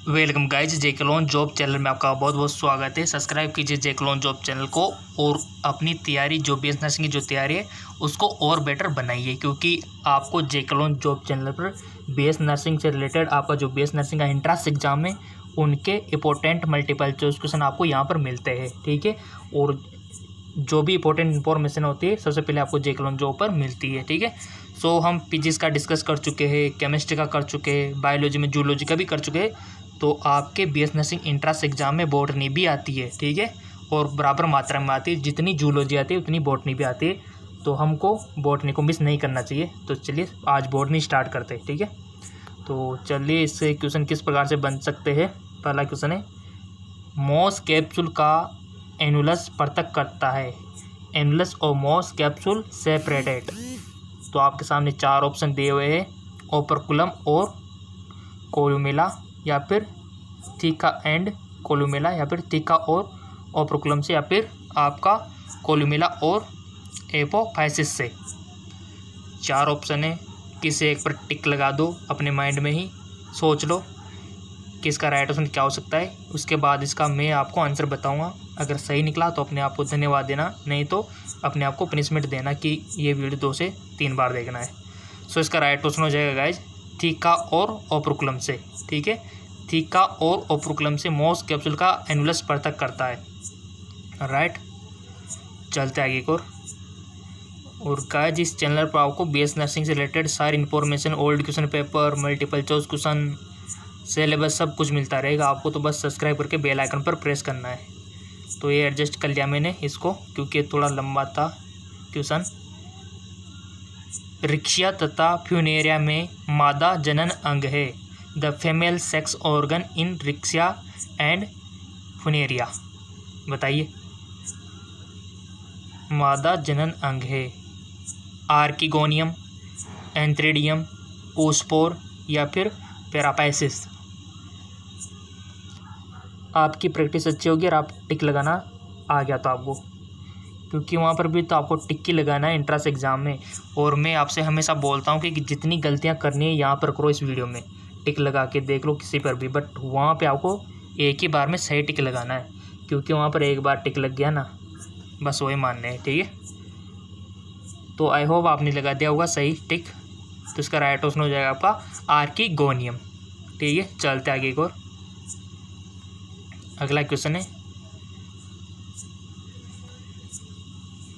Welcome guys, जेके job channel में आपका बहुत बहुत स्वागत है। सब्सक्राइब कीजिए जेके जॉब चैनल को और अपनी तैयारी जो बीएस नर्सिंग की जो तैयारी है उसको और बेटर बनाइए, क्योंकि आपको जेके जॉब चैनल पर बीएस नर्सिंग से रिलेटेड आपका जो बीएस नर्सिंग का एंट्रेंस एग्जाम है उनके इंपॉर्टेंट मल्टीपल चॉइस क्वेश्चन आपको यहाँ पर मिलते हैं। ठीक है, और जो भी इंपॉर्टेंट इन्फॉर्मेशन होती है सबसे पहले आपको जेके जॉब पर मिलती है। ठीक है, सो हम फिजिक्स का डिस्कस कर चुके हैं, केमिस्ट्री का कर चुके हैं, बायोलॉजी में जूलॉजी का भी कर चुके हैं। तो आपके बीएस नर्सिंग एंट्रेंस एग्जाम में बॉटनी भी आती है। ठीक है, और बराबर मात्रा में आती है, जितनी जूलॉजी आती है उतनी बॉटनी भी आती है। तो हमको बॉटनी को मिस नहीं करना चाहिए। तो चलिए आज बॉटनी स्टार्ट करते हैं। ठीक है, तो चलिए इससे क्वेश्चन किस प्रकार से बन सकते हैं। पहला क्वेश्चन है, मॉस कैप्सूल का एनुलस पृथक करता है। एनुलस और मॉस कैप्सूल सेपरेटेड। तो आपके सामने चार ऑप्शन दिए हुए हैं, ओपरकुलम और कोलुमेला, या फिर थीका एंड कोलुमेला, या फिर थीका और ओपरकुलम से, या फिर आपका कोलुमेला और एपोफाइसिस से। चार ऑप्शन है, किसी एक पर टिक लगा दो, अपने माइंड में ही सोच लो कि इसका राइट ऑप्शन क्या हो सकता है। उसके बाद इसका मैं आपको आंसर बताऊंगा। अगर सही निकला तो अपने आप को धन्यवाद देना, नहीं तो अपने आप को पनिशमेंट देना कि ये वीडियो 2 से 3 बार देखना है। सो इसका राइट ऑप्शन हो जाएगा गाइज थीका और ओपरकुलम से। ठीक है, थीका और ओपरकुलम से मॉस कैप्सूल का एनुलस पृथक करता है। राइट, चलते आगे एक और गाइज इस चैनल पर आपको बीएस नर्सिंग से रिलेटेड सारी information, old question paper, multiple choice question, syllabus सब कुछ मिलता रहेगा। आपको तो बस सब्सक्राइब करके बेल आइकन पर प्रेस करना है। तो ये एडजस्ट कर लिया मैंने इसको, क्योंकि थोड़ा लंबा था क्वेश्चन। रिक्शिया तथा फ्यूनेरिया में मादा जनन अंग है। The female sex organ in रिक्शिया and Funaria. बताइए, मादा जनन अंग है। आर्किगोनियम, एंथ्रेडियम, ओस्पोर, या फिर पैरापाइसिस। आपकी प्रैक्टिस अच्छी होगी और आप टिक लगाना आ गया तो आपको, क्योंकि वहाँ पर भी तो आपको टिक ही लगाना है एंट्रेंस एग्जाम में। और मैं आपसे हमेशा बोलता हूँ कि जितनी गलतियाँ करनी है यहाँ पर करो, इस वीडियो में टिक लगा के देख लो किसी पर भी, बट वहाँ पे आपको एक ही बार में सही टिक लगाना है, क्योंकि वहाँ पर एक बार टिक लग गया ना, बस वही मानना है। ठीक है, तो आई होप आपने लगा दिया होगा सही टिक। तो इसका राइट ऑप्शन हो जाएगा आपका आर्किगोनियम। ठीक है, चलते आगे एक और। अगला क्वेश्चन है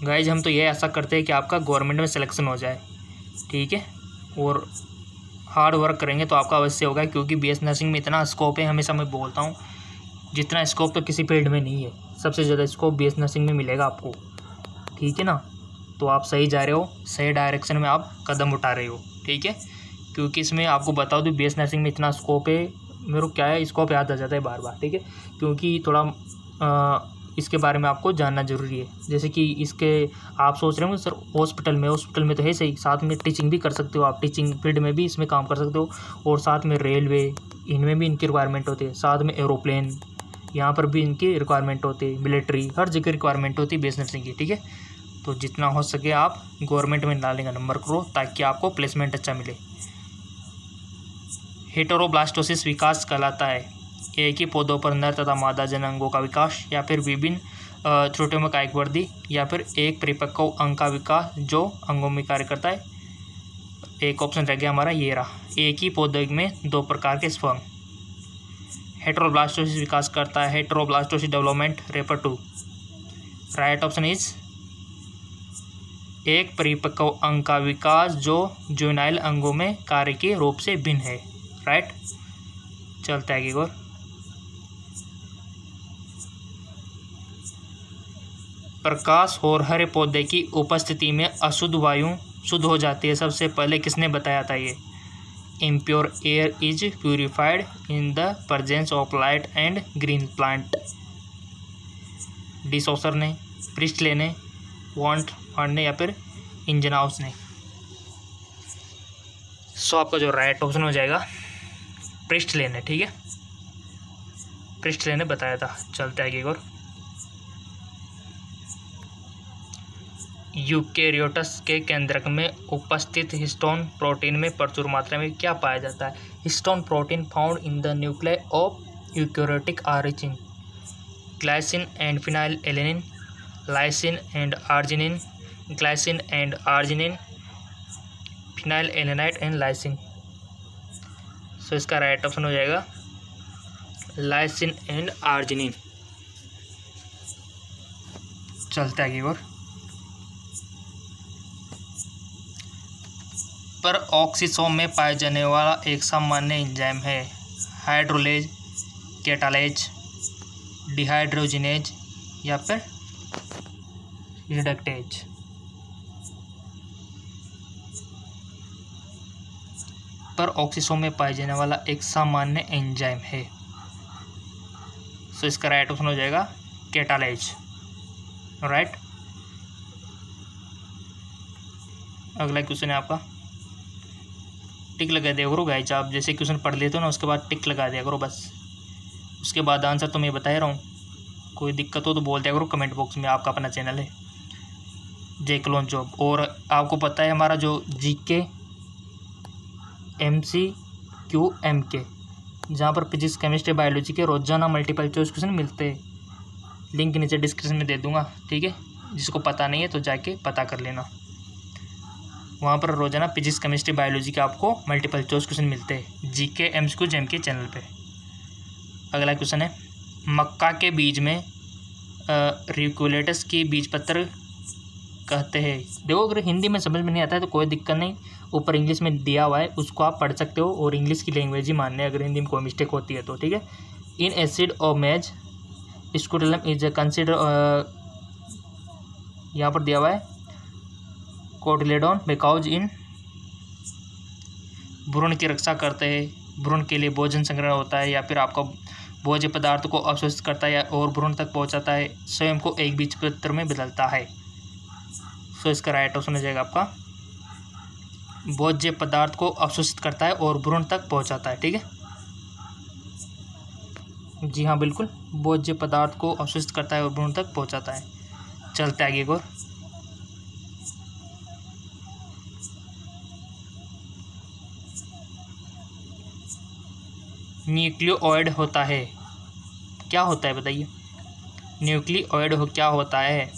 गाइज, हम तो ये आशा करते हैं कि आपका गवर्नमेंट में सिलेक्शन हो जाए। ठीक है, और हार्ड वर्क करेंगे तो आपका अवश्य होगा, क्योंकि बीएस नर्सिंग में इतना स्कोप है। हमेशा मैं बोलता हूँ जितना स्कोप तो किसी फील्ड में नहीं है, सबसे ज़्यादा स्कोप बीएस नर्सिंग में मिलेगा आपको। ठीक है ना, तो आप सही जा रहे हो, सही डायरेक्शन में आप कदम उठा रहे हो। ठीक है, क्योंकि इसमें आपको बता दूँ बीएस नर्सिंग में इतना स्कोप है, मेरे को क्या है स्कोप याद आ जाता है बार बार। ठीक है, क्योंकि थोड़ा इसके बारे में आपको जानना ज़रूरी है। जैसे कि इसके आप सोच रहे हो सर हॉस्पिटल में तो है सही, साथ में टीचिंग भी कर सकते हो आप, टीचिंग फील्ड में भी इसमें काम कर सकते हो, और साथ में रेलवे, इनमें भी इनकी रिक्वायरमेंट होती है, साथ में एरोप्लेन, यहाँ पर भी इनकी रिक्वायरमेंट होती है, मिलिट्री, हर जगह रिक्वायरमेंट होती है बीएस नर्सिंग की। ठीक है, तो जितना हो सके आप गवर्नमेंट में डालने का नंबर करो, ताकि आपको प्लेसमेंट अच्छा मिले। हेटेरोब्लास्टोसिस विकास कहलाता है एक ही पौधों पर नर तथा मादा जन अंगों का विकास, या फिर विभिन्न त्रुटियों में कायिक वृद्धि, या फिर एक परिपक्व अंग का विकास जो अंगों में कार्य करता है। एक ऑप्शन रह गया हमारा ये रहा, एक ही पौधे में 2 प्रकार के स्पर्म। हेटेरोब्लास्टोसिस विकास करता है, heteroblastosis development refer to. Right option is एक परिपक्व अंग का विकास जो जुवेनाइल अंगों में कार्य के रूप से भिन्न है। राइट, चलते आगे और। प्रकाश और हरे पौधे की उपस्थिति में अशुद्ध वायु शुद्ध हो जाती है। सबसे पहले किसने बताया था ये? Impure air is purified in the presence of light and green plant. De Saussure ने, प्रिस्टले ने, वॉन्ट ने, या फिर इंजनाउस ने। सो आपका जो राइट ऑप्शन हो जाएगा प्रिस्टले ने। ठीक है, प्रिस्टले ने बताया था। चलते आगे और। यूकेरियोट्स के केंद्रक में उपस्थित हिस्टोन प्रोटीन में प्रचुर मात्रा में क्या पाया जाता है? Histone protein found in the nucleus of eukaryotic arginine, glycine and phenylalanine, lysine and arginine, glycine and arginine, phenylalanine and lysine. So इसका राइट ऑप्शन हो जाएगा लाइसिन एंड आर्जिनिन। चलते आगे और पर ऑक्सीसोम में पाए जाने वाला एक सामान्य एंजाइम है हाइड्रोलेज, कैटालेज, डिहाइड्रोजिनेज या फिर रिडक्टेज। पर ऑक्सीसोम में पाए जाने वाला एक सामान्य एंजाइम है। सो इसका राइट ऑप्शन हो जाएगा कैटालेज। राइट। अगला क्वेश्चन है आपका, टिक लगा दिया करो गाइस। आप जैसे क्वेश्चन पढ़ लेते हो ना, उसके बाद टिक लगा दिया करो बस। उसके बाद आंसर तो मैं बता ही रहा हूँ। कोई दिक्कत हो तो बोल दिया करो कमेंट बॉक्स में। आपका अपना चैनल है जेक्लोन जॉब। और आपको पता है हमारा जो जीके, MCQ, MK, जहाँ पर फिजिक्स, केमिस्ट्री, बायोलॉजी के रोजाना मल्टीपल चॉइस क्वेश्चन मिलते हैं, लिंक नीचे डिस्क्रिप्शन में दे दूंगा। ठीक है, जिसको पता नहीं है तो जाके पता कर लेना। वहाँ पर रोजाना फिजिक्स, केमिस्ट्री, बायोलॉजी के आपको मल्टीपल चॉइस क्वेश्चन मिलते हैं जीके, MCQ, MK चैनल पे। अगला क्वेश्चन है, मक्का के बीज में रिकुलेटस की बीज पत्र कहते हैं। देखो, अगर हिंदी में समझ में नहीं आता है तो कोई दिक्कत नहीं, ऊपर इंग्लिश में दिया हुआ है, उसको आप पढ़ सकते हो और इंग्लिश की लैंग्वेज ही मानने है अगर हिंदी में कोई मिस्टेक होती है तो। ठीक है। In acid of maize scutellum is consider, यहाँ पर दिया हुआ है कोटिलेडोन बिकॉज इन, भ्रूण की रक्षा करते हैं, भ्रूण के लिए भोजन संग्रह होता है, या फिर आपका भोज्य पदार्थ को अवशोषित करता है और भ्रूण तक पहुंचाता है, स्वयं को एक बीज पत्र में बदलता है। सो इसका राइट ऑप्शन हो जाएगा आपका भोज्य पदार्थ को अवशोषित करता है और भ्रूण तक पहुंचाता है। ठीक है, जी हाँ बिल्कुल, भोज्य पदार्थ को अवशोषित करता है और भ्रूण तक पहुंचाता है। चलते आगे एक और, न्यूक्लियोइड होता है, क्या होता है बताइए? न्यूक्लियोइड क्या होता है?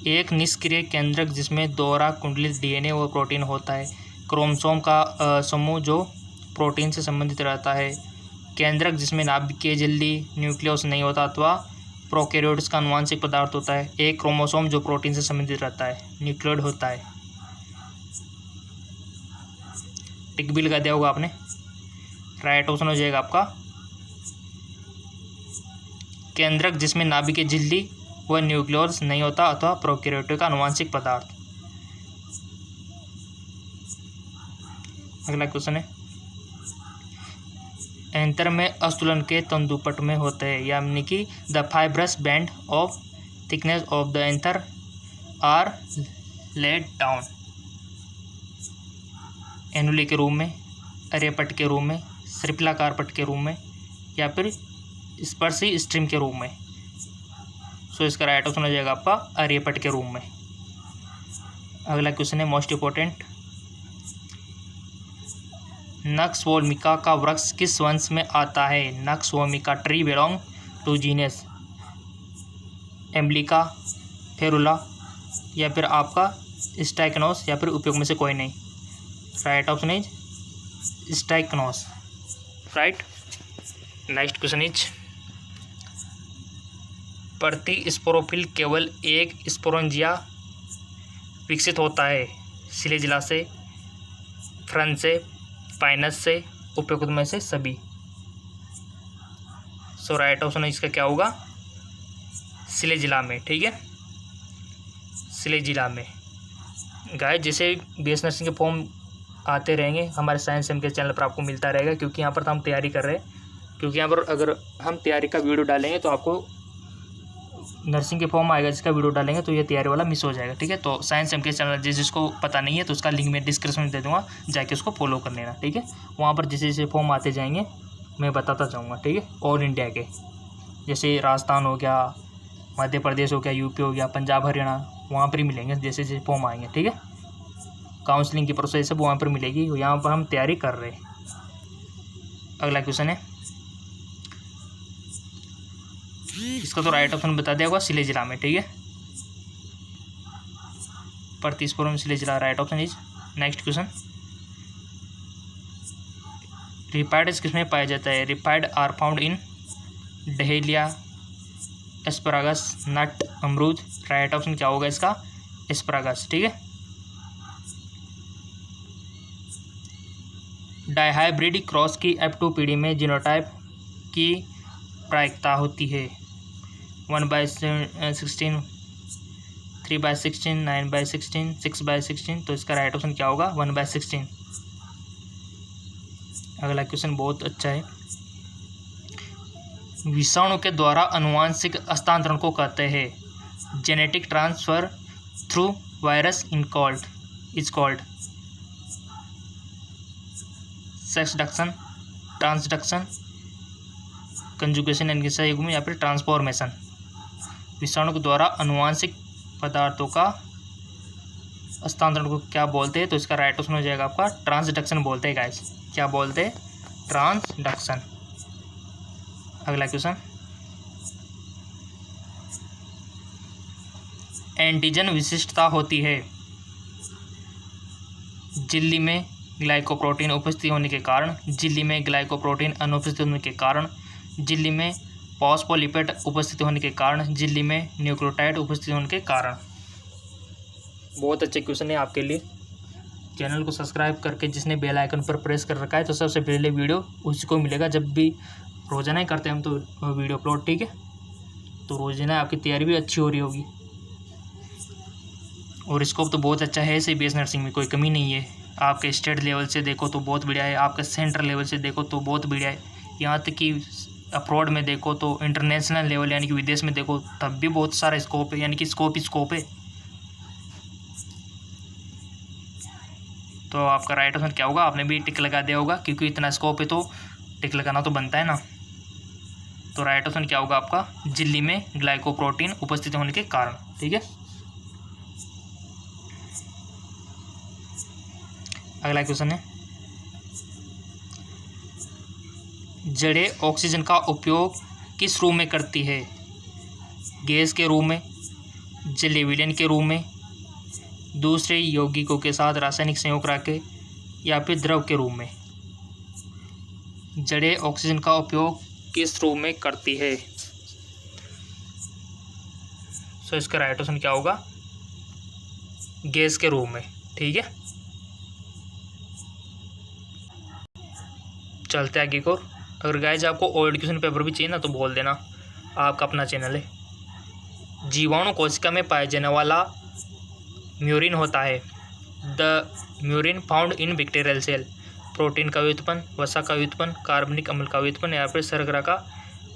एक निष्क्रिय केंद्रक जिसमें दोहरा कुंडलित DNA और प्रोटीन होता है, क्रोमोसोम का समूह जो प्रोटीन से संबंधित रहता है, केंद्रक जिसमें नाभिकीय झिल्ली न्यूक्लियस नहीं होता अथवा प्रोकैरियोट्स का आनुवंशिक पदार्थ होता है, एक क्रोमोसोम जो प्रोटीन से संबंधित रहता है, न्यूक्लियोइड होता है। टिक भी लगा दिया होगा आपने। राइट ऑप्शन हो जाएगा आपका केंद्रक जिसमें नाभिकीय झिल्ली व न्यूक्लियस नहीं होता अथवा प्रोकैरियोट का आनुवंशिक पदार्थ। अगला क्वेश्चन है, एंतर में अस्तुलन के तंतुपट में होते हैं, यानी कि the fibrous band of thickness of the anther are laid down annuli के रूप में, अरेपट के रूप में, श्रृंखलाकार पट के रूप में, या फिर स्पर्शी स्ट्रीम के रूप में। सो इसका राइट ऑप्शन हो जाएगा आपका अरेपट के रूप में। अगला क्वेश्चन है मोस्ट इंपॉर्टेंट, नक्स वोल्मिका का वृक्ष किस वंश में आता है? Nux vomica tree belong to genus Emblica, Ferula, या फिर आपका स्टाइकनोस, या फिर उपयोग में से कोई नहीं। Right option is Strychnos. Right. Next question is, प्रति स्पोरोफिल केवल एक स्पोरेंजिया विकसित होता है, शिलेजिला से, फ्रन से, पाइनस से, उपयुक्त में से सभी। सो राइट ऑप्शन इसका क्या होगा? शिलेजिला में। ठीक है, शिलेजिला में। गाइस जैसे BS नर्सिंग के फॉर्म आते रहेंगे हमारे साइंस एम के चैनल पर, आपको मिलता रहेगा, क्योंकि यहाँ पर तो हम तैयारी कर रहे हैं। क्योंकि यहाँ पर अगर हम तैयारी का वीडियो डालेंगे तो आपको नर्सिंग के फॉर्म आएगा, जिसका वीडियो डालेंगे तो ये तैयारी वाला मिस हो जाएगा। ठीक है, तो साइंस एम के चैनल जिसको पता नहीं है तो उसका लिंक मैं डिस्क्रिप्शन में दे दूँगा, जाके उसको फॉलो कर लेना। ठीक है, वहाँ पर जैसे जैसे फॉर्म आते जाएंगे मैं बताता जाऊँगा। ठीक है, ऑल इंडिया के, जैसे राजस्थान हो गया, मध्य प्रदेश हो गया, यूपी हो गया, पंजाब, हरियाणा, वहाँ पर ही मिलेंगे जैसे जैसे फॉर्म आएंगे, ठीक है। काउंसलिंग की प्रोसेस सब वहाँ पर मिलेगी, यहाँ पर हम तैयारी कर रहे हैं। अगला क्वेश्चन है, इसका तो राइट ऑप्शन बता दिया होगा, सिले जिला में, ठीक है। प्रतिस्पर्धा में सिले जिला right option is. Next question, raphides किसमें पाया जाता है? Raphide are found in dahlia, asparagus, nut, अमरूद। राइट ऑप्शन क्या होगा इसका? एस्परागस, ठीक है। डाइहाइब्रिड क्रॉस की F2 पीढ़ी में जीनोटाइप की प्रायिकता होती है 1/16, 3/16, 9/16, 6/16। तो इसका राइट ऑप्शन क्या होगा? 1/16। अगला क्वेश्चन बहुत अच्छा है, विषाणु के द्वारा अनुवांशिक हस्तांतरण को कहते हैं genetic transfer through virus is called sexduction, transduction, conjugation यानी सही में, या फिर ट्रांसफॉर्मेशन। विषाणु के द्वारा अनुवांशिक पदार्थों का हस्तांतरण को क्या बोलते हैं? तो इसका राइट ऑप्शन हो जाएगा आपका ट्रांसडक्शन बोलते हैं गाइस। क्या बोलते हैं? ट्रांसडक्शन। अगला क्वेश्चन, एंटीजन विशिष्टता होती है झिल्ली में ग्लाइकोप्रोटीन उपस्थित होने के कारण, झिल्ली में ग्लाइकोप्रोटीन अनुपस्थित होने के कारण, झिल्ली में फॉस्फोलिपिड उपस्थित होने के कारण, झिल्ली में न्यूक्लियोटाइड उपस्थित होने के कारण। बहुत अच्छे क्वेश्चन है आपके लिए। चैनल को सब्सक्राइब करके जिसने बेल आइकन पर प्रेस कर रखा है तो सबसे पहले वीडियो उसी को मिलेगा। जब भी रोजाना ही करते हैं हम तो वीडियो अपलोड, ठीक है। तो रोजाना आपकी तैयारी भी अच्छी हो रही होगी और स्कोप तो बहुत अच्छा है। CBS नर्सिंग में कोई कमी नहीं है। आपके स्टेट लेवल से देखो तो बहुत बढ़िया है, आपके सेंट्रल लेवल से देखो तो बहुत बढ़िया है, यहाँ तक कि अब्रॉड में देखो तो इंटरनेशनल लेवल यानी कि विदेश में देखो तब भी बहुत सारा स्कोप है, यानी कि स्कोप ही स्कोप है। तो आपका राइट ऑप्शन क्या होगा? आपने भी टिक लगा दिया होगा, क्योंकि इतना स्कोप है तो टिक लगाना तो बनता है ना। तो राइट ऑप्शन क्या होगा आपका? झिल्ली में ग्लाइकोप्रोटीन उपस्थित होने के कारण, ठीक है। अगला क्वेश्चन है, जड़ें ऑक्सीजन का उपयोग किस रूप में करती है? गैस के रूप में, जलीय विलयन के रूप में, दूसरे यौगिकों के साथ रासायनिक संयोग रखे, या फिर द्रव के रूप में। जड़ें ऑक्सीजन का उपयोग किस रूप में करती है? सो इसका राइट ऑप्शन क्या होगा? गैस के रूप में, ठीक है। चलते आगे को। अगर गाइस आपको ओल्ड क्वेश्चन पेपर भी चाहिए ना तो बोल देना, आपका अपना चैनल है। जीवाणु कोशिका में पाए जाने वाला म्यूरिन होता है the murein found in bacterial cell. Protein का व्युत्पन्न, वसा का व्युत्पन्न, कार्बनिक अम्ल का व्युत्पन्न, या फिर शर्करा का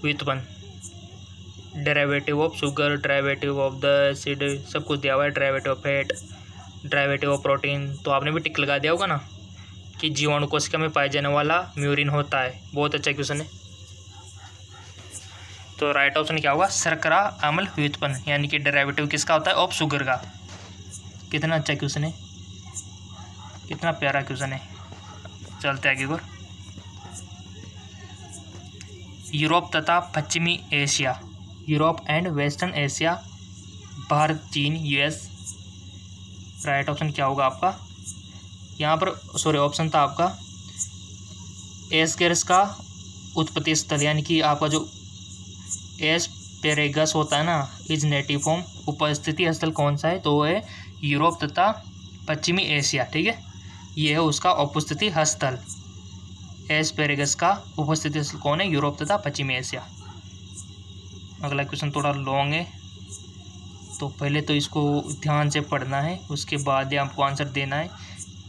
व्युत्पन्न। Derivative of sugar, derivative of the acid, सब कुछ दिया हुआ है। Derivative of fat, derivative of protein. तो आपने भी टिक लगा दिया होगा ना कि जीवाणु कोशिका में पाए जाने वाला म्यूरिन होता है। बहुत अच्छा क्वेश्चन है। तो राइट ऑप्शन क्या होगा? शर्करा अम्ल व्युत्पन्न, यानी कि डेरिवेटिव किसका होता है? ऑफ शुगर का। कितना अच्छा क्वेश्चन है, कितना प्यारा क्वेश्चन है। चलते आगे को। यूरोप तथा पश्चिमी Asia, Europe and western Asia, Bharat, चीन, US। राइट ऑप्शन क्या होगा आपका? यहाँ पर सॉरी ऑप्शन था आपका एस्केरस का उत्पत्ति स्थल, यानी कि आपका जो एस्पेरेगस होता है ना, इज नेटिव फॉर्म। उपस्थिति स्थल कौन सा है? तो वो है यूरोप तथा पश्चिमी एशिया, ठीक है। ये है उसका उपस्थिति स्थल। एस्पेरेगस का उपस्थिति स्थल कौन है? यूरोप तथा पश्चिमी एशिया। अगला क्वेश्चन थोड़ा लॉन्ग है तो पहले तो इसको ध्यान से पढ़ना है, उसके बाद ही आपको आंसर देना है।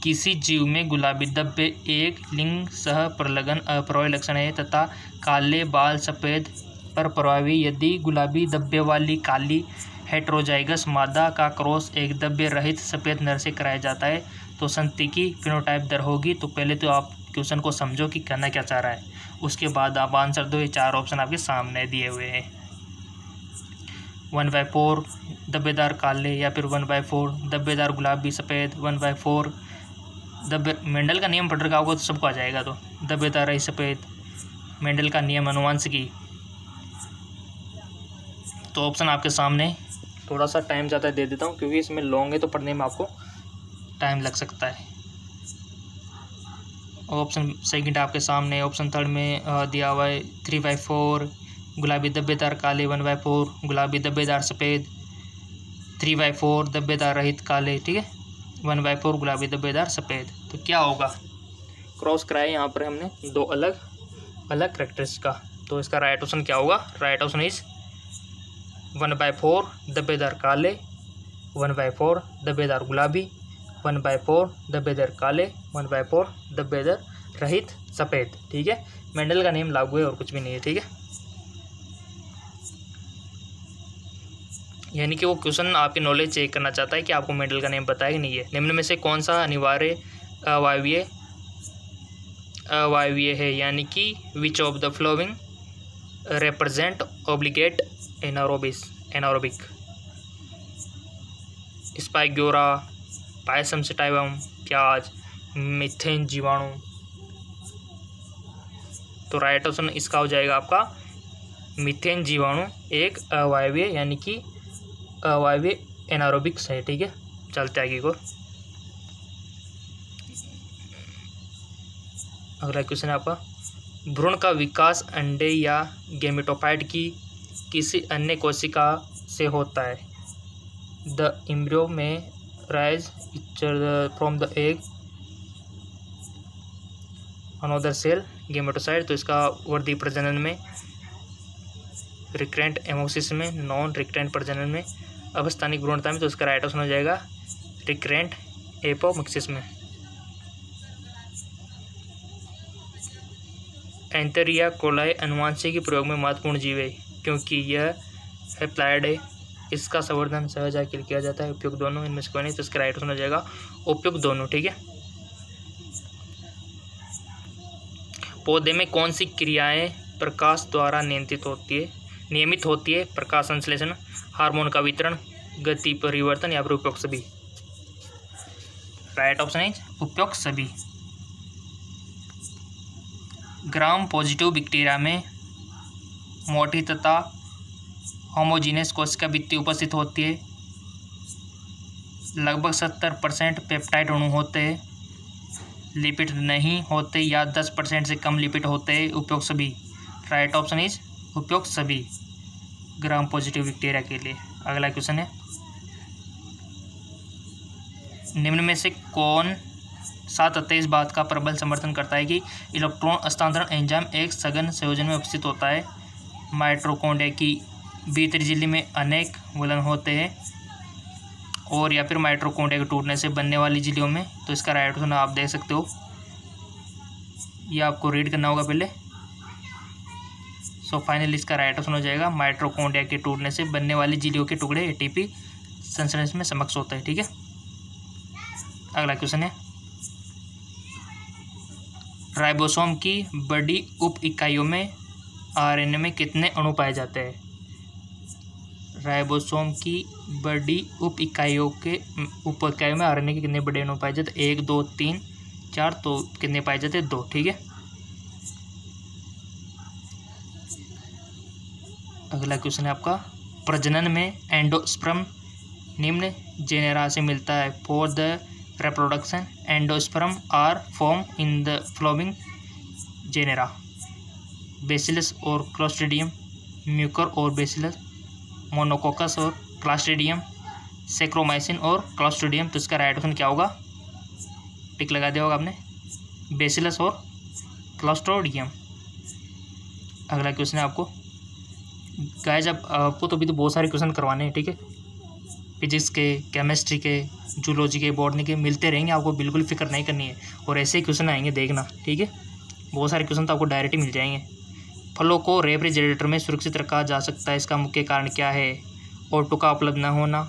किसी जीव में गुलाबी धब्बे एक लिंग सह प्रलगन अप्रवाही लक्षण है तथा काले बाल सफ़ेद पर प्रभावी। यदि गुलाबी धब्बे वाली काली हेट्रोजाइगस मादा का क्रॉस एक धब्बे रहित सफ़ेद नर से कराया जाता है तो संतति की फिनोटाइप दर होगी। तो पहले तो आप क्वेश्चन को समझो कि कहना क्या चाह रहा है, उसके बाद आप आंसर दो। ये 4 ऑप्शन आपके सामने दिए हुए हैं। 1/4 धब्बेदार काले, या फिर 1/4 धब्बेदार गुलाबी सफ़ेद, 1/4 धब्बे मेंडल का नियम पढ़ रखा होगा तो सबको आ जाएगा। तो धब्बेदार है सफ़ेद, मेंडल का नियम अनुवांशिकी। तो ऑप्शन आपके सामने, थोड़ा सा टाइम ज़्यादा दे देता हूँ क्योंकि इसमें लॉन्ग है तो पढ़ने में आपको टाइम लग सकता है। ऑप्शन सेकंड आपके सामने, ऑप्शन थर्ड में दिया हुआ है 3/4 गुलाबी धब्बेदार काले, 1/4 गुलाबी धब्बेदार सफ़ेद, 3/4 धब्बेदार रहित काले, ठीक है, 1/4 गुलाबी धब्बेदार सफ़ेद। तो क्या होगा, क्रॉस कराए यहाँ पर हमने दो अलग अलग करेक्टर्स का। तो इसका राइट ऑप्शन क्या होगा, राइट ऑप्शन इज 1/4 धब्बेदार काले, 1/4 धब्बेदार गुलाबी, 1/4 धब्बेदार काले, 1/4 धब्बेदार रहित सफ़ेद, ठीक है। मेंडल का नियम लागू है और कुछ भी नहीं है, ठीक है। यानी कि वो क्वेश्चन आपकी नॉलेज चेक करना चाहता है कि आपको मेंडल का नियम पता है कि नहीं है। निम्न में से कौन सा अनिवार्य अवायवीय है, यानी कि which of the following represent obligate anaerobic, spirogyra, pisum sativum, प्याज, मीथेन जीवाणु। तो राइट ऑप्शन इसका हो जाएगा आपका मीथेन जीवाणु एक अवायवीय यानी कि अवायवीय एनारोबिक्स है, ठीक है। चलते आगे को, अगला क्वेश्चन है आपका, भ्रूण का विकास अंडे या गेमेटोफाइट की किसी अन्य कोशिका से होता है। द एम्ब्रियो में rise from the egg another cell gametocyte. तो इसका वर्धी प्रजनन में, रिक्रेंट एमोसिस में, नॉन रिक्रेंट प्रजनन में, अवस्थानिक भ्रूणता में। तो इसका राइट ऑप्शन हो जाएगा रिक्रेंट एपोमिक्सिस में। एंथेरिया कोलाई अनुवांशिकी प्रयोग में महत्वपूर्ण जीव है क्योंकि यह हैप्लॉइड है। इसका संवर्धन सहज के लिए किया जाता है। उपयुक्त दोनों, इनमें से कोई नहीं। तो इसका राइट ऑप्शन हो जाएगा उपयुक्त दोनों, ठीक है। पौधे में कौन सी क्रियाएं प्रकाश द्वारा नियमित होती है? प्रकाश संश्लेषण, हार्मोन का वितरण, गति परिवर्तन, या फिर उपयुक्त सभी। राइट ऑप्शन इज उपयुक्त सभी। ग्राम पॉजिटिव बैक्टीरिया में मोटी तथा होमोजीनियस कोशिका भित्ति उपस्थित होती है। लगभग 70% पेप्टाइड अणु होते हैं, लिपिड नहीं होते या 10% से कम लिपिड होते हैं। उपयुक्त सभी। राइट ऑप्शन इज उपयुक्त सभी ग्राम पॉजिटिव बैक्टीरिया के लिए। अगला क्वेश्चन है, निम्न में से कौन सा तथ्य इस बात का प्रबल समर्थन करता है कि इलेक्ट्रॉन हस्तांतरण एंजाइम एक सघन संयोजन में उपस्थित होता है? माइटोकॉन्ड्रिया की भीतरी झिल्ली में अनेक वलन होते हैं, और या फिर माइटोकॉन्ड्रिया के टूटने से बनने वाली झिल्लियों में। तो इसका राइट ऑप्शन आप देख सकते हो, ये आपको रीड करना होगा पहले। सो फाइनली इसका राइट ऑप्शन हो जाएगा माइटोकॉन्ड्रिया के टूटने से बनने वाली झिल्लियों के टुकड़े एटीपी संश्लेषण में समक्ष होता है, ठीक है। अगला क्वेश्चन है, राइबोसोम की बड़ी उप इकाइयों में आरएनए में कितने अणु पाए जाते हैं? राइबोसोम की बड़ी उप इकाइयों में आरएनए के कितने बड़े अणु पाए जाते हैं? 1, 2, 3, 4। तो कितने पाए जाते हैं? 2, ठीक है। अगला क्वेश्चन है आपका, प्रजनन में एंडोस्पर्म निम्न जेनेरा से मिलता है। For the reproduction endosperm are formed in the following genera: Bacillus और Clostridium, Mucor और Bacillus, Monococcus और Clostridium, Saccharomyces और Clostridium। तो इसका राइट ऑप्शन क्या होगा? टिक लगा दिया होगा आपने, Bacillus और Clostridium। अगला क्वेश्चन है आपको, गाइस आपको तो अभी तो बहुत सारे क्वेश्चन करवाने हैं, ठीक है। फिजिक्स के, केमिस्ट्री के, जूलॉजी के, बॉटनी के मिलते रहेंगे, आपको बिल्कुल फिक्र नहीं करनी है। और ऐसे ही क्वेश्चन आएंगे, देखना, ठीक है। बहुत सारे क्वेश्चन तो आपको डायरेक्ट ही मिल जाएंगे। फलों को रेफ्रिजरेटर में सुरक्षित रखा जा सकता है, इसका मुख्य कारण क्या है? O2 का उपलब्ध न होना,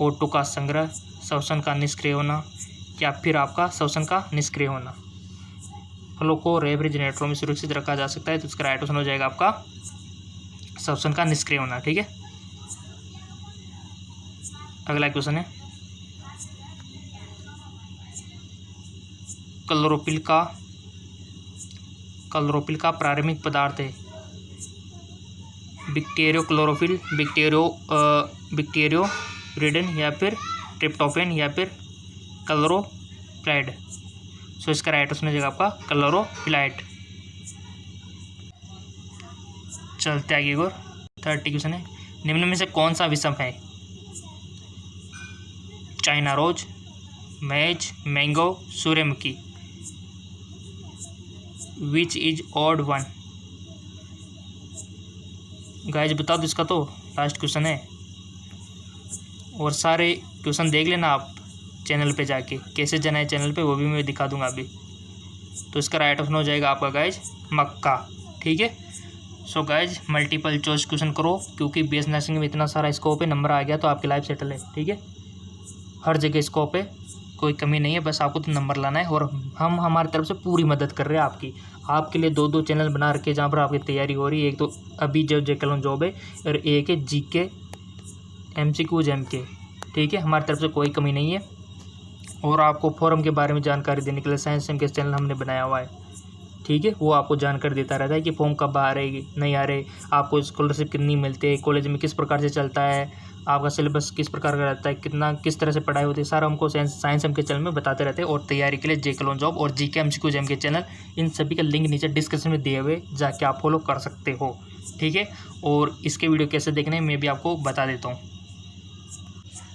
O2 का संग्रह, श्वसन का निष्क्रिय होना, या फिर आपका श्वसन का निष्क्रिय होना। फलों को रेफ्रिजरेटर में सुरक्षित रखा जा सकता है, तो इसका राइट ऑप्शन हो जाएगा आपका श्वसन का निष्क्रिय होना, ठीक है। अगला क्वेश्चन है क्लोरोफिल का प्राथमिक पदार्थ है बैक्टीरियोक्लोरोफिल, बैक्टीरियोरिडन या फिर ट्रिप्टोफैन या फिर क्लोरोप्लाइड। सो इसका राइट ऑप्शन हो जाएगा आपका क्लोरोप्लाइड। चलते आगे और 30 क्वेश्चन है निम्न में से कौन सा विषम है? चाइना रोज, मैज, मैंगो, सूर्यमुखी। Which is odd one? Guys बता दो इसका, तो लास्ट क्वेश्चन है। और सारे क्वेश्चन देख लेना आप चैनल पे जाके, कैसे जाना है चैनल पे वो भी मैं दिखा दूंगा अभी। तो इसका राइट ऑप्शन हो जाएगा आपका गाइज मक्का। ठीक है। So guys multiple choice question करो, क्योंकि बीएस नर्सिंग में इतना सारा स्कोप है, नंबर आ गया तो आपकी लाइफ सेटल है। ठीक है, हर जगह स्कोप है, कोई कमी नहीं है, बस आपको तो नंबर लाना है। और हम हमारी तरफ से पूरी मदद कर रहे हैं आपके लिए। 2 चैनल बना रखे जहाँ पर आपकी तैयारी हो रही है। एक तो अभी जो जेके जॉब है और एक है जीके MCQs MK। ठीक है, हमारी तरफ से कोई कमी नहीं है। और आपको फॉर्म के बारे में जानकारी देने के लिए साइंस के चैनल हमने बनाया हुआ है। ठीक है, वो आपको जानकारी देता रहता है कि फॉर्म कब आ रही नहीं आ रहे, आपको स्कॉलरशिप कितनी मिलती है, कॉलेज में किस प्रकार से चलता है, आपका सिलेबस किस प्रकार का रहता है, किस तरह से पढ़ाई होती है, सारा हमको साइंस के चैनल में बताते रहते हैं। और तैयारी के लिए जेके जॉब और जीके MCQs MK चैनल, इन सभी का लिंक नीचे डिस्क्रिप्शन में दिए हुए, जाके आप फॉलो कर सकते हो। ठीक है, और इसके वीडियो कैसे देखने मैं भी आपको बता देता हूँ।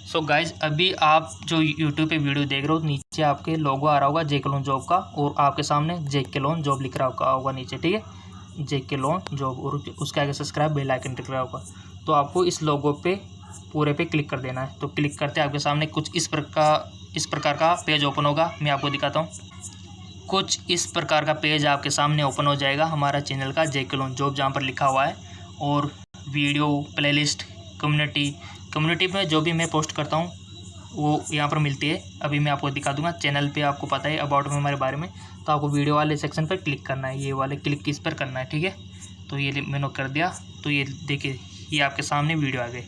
सो गाइज अभी आप जो यूट्यूब पे वीडियो देख रहे हो, नीचे आपके लोगो आ रहा होगा जेके जॉब का, और आपके सामने जेके जॉब लिख रहा होगा नीचे। ठीक है, जेके जॉब, और उसके आगे सब्सक्राइब बेल आइकन दिख रहा होगा। तो आपको इस लोगो पे पूरे पे क्लिक कर देना है। तो क्लिक करते आपके सामने कुछ इस प्रकार का पेज ओपन होगा। मैं आपको दिखाता हूँ। कुछ इस प्रकार का पेज आपके सामने ओपन हो जाएगा हमारा चैनल का जेके जॉब, जहाँ पर लिखा हुआ है। और वीडियो, प्लेलिस्ट, कम्युनिटी में जो भी मैं पोस्ट करता हूँ वो यहाँ पर मिलती है। अभी मैं आपको दिखा दूंगा। चैनल पे आपको पता है अबाउट में हमारे बारे में, तो आपको वीडियो वाले सेक्शन पर क्लिक करना है, ये वाले क्लिक किस पर करना है। ठीक है, तो ये मैंने कर दिया। तो ये देखिए, ये आपके सामने वीडियो आ गए।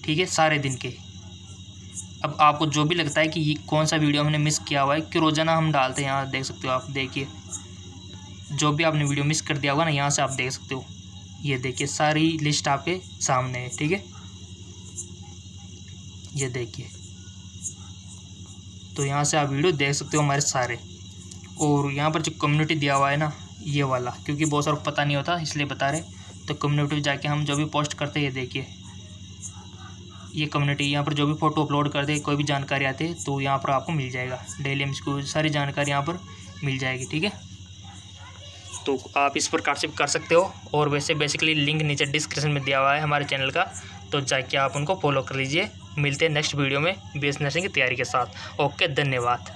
ठीक है, सारे दिन के। अब आपको जो भी लगता है कि ये कौन सा वीडियो हमने मिस किया हुआ है, कि रोज़ाना हम डालते हैं, यहाँ देख सकते हो आप। देखिए जो भी आपने वीडियो मिस कर दिया होगा ना, यहाँ से आप देख सकते हो। ये देखिए सारी लिस्ट आपके सामने है। ठीक है, ये देखिए, तो यहाँ से आप वीडियो देख सकते हो हमारे सारे। और यहाँ पर जो कम्युनिटी दिया हुआ है ना, ये वाला, क्योंकि बहुत सारा पता नहीं होता इसलिए बता रहे। तो कम्युनिटी में जाके हम जो भी पोस्ट करते हैं, ये देखिए ये कम्युनिटी, यहाँ पर जो भी फ़ोटो अपलोड करते हैं, कोई भी जानकारी आती है तो यहाँ पर आपको मिल जाएगा। डेली MCQ सारी जानकारी यहाँ पर मिल जाएगी। ठीक है, तो आप इस प्रकार से कर सकते हो। और वैसे बेसिकली लिंक नीचे डिस्क्रिप्शन में दिया हुआ है हमारे चैनल का, तो जाके आप उनको फॉलो कर लीजिए। मिलते हैं नेक्स्ट वीडियो में बीएस नर्सिंग की तैयारी के साथ। ओके, धन्यवाद।